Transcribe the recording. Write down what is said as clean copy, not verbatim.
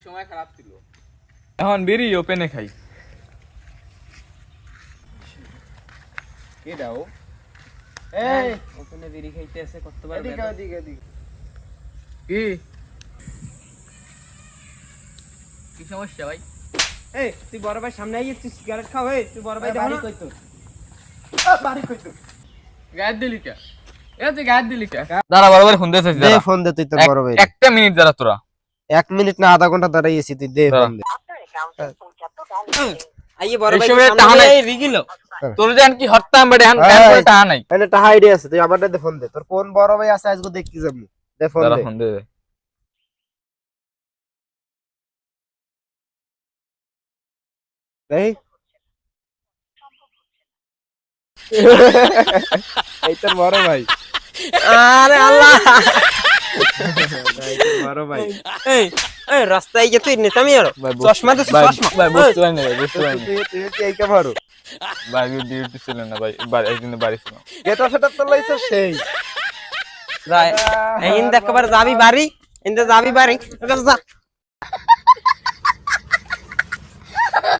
সময় খারাপ ছিল। এখন বেরি ওপেনে খাই। কে দাও? এই ওপেনে বিড়ি খাইতে আছে কতবার এদিকে এদিকে এদিকে। কি কি সমস্যা ভাই? এই তুই বড় ভাই সামনে আইয়ে তুই সিগারেট খাও। এই তুই বড় ভাই বাড়ি দেখো কই তোর? বাড়ি কই তুই? গায়ের দিলি কে? তুই গায়ের দিলি কে? দাঁড়া বরাবর ফোন দিয়েছিস দে ফোন দে তুই তোর বড় ভাই। একটা মিনিট দাঁড়া তোরা। 1 মিনিট না আধা ঘন্টা দাঁড়াইছি তুই দে ফোন দে। আইয়ে বড় ভাই এই সময় সামনে টাহা নাই। এই রিগিল। তোর জান কি হত্যাম বেড়ে হান গায়ের করে টাহা নাই। এনে টাকা আইডিয়া আছে তুই আমারটা দে ফোন দে। তোর কোন বড় ভাই আছে আজকে দেখতে যাবো। দে ফোন দাঁড়া দে। ফোন দে। এই এই তোর বড় ভাই। আরে আল্লাহ। এই তোর বড় ভাই। এই এই রাস্তায় গিয়ে তুই নেতামি আর ভাই চশমা দে চশমা। ভাই বুঝতে পারিনি ভাই বুঝতে পারিনি। তুই কি এই কামারো? ভাই ডিউটি ছিল না ভাই একদিন বাড়ি ছিল। গেটা সেটা তো লাইছে সেই। এই ইন দেখবার যাবি বাড়ি ইনতে যাবি বাড়ি যা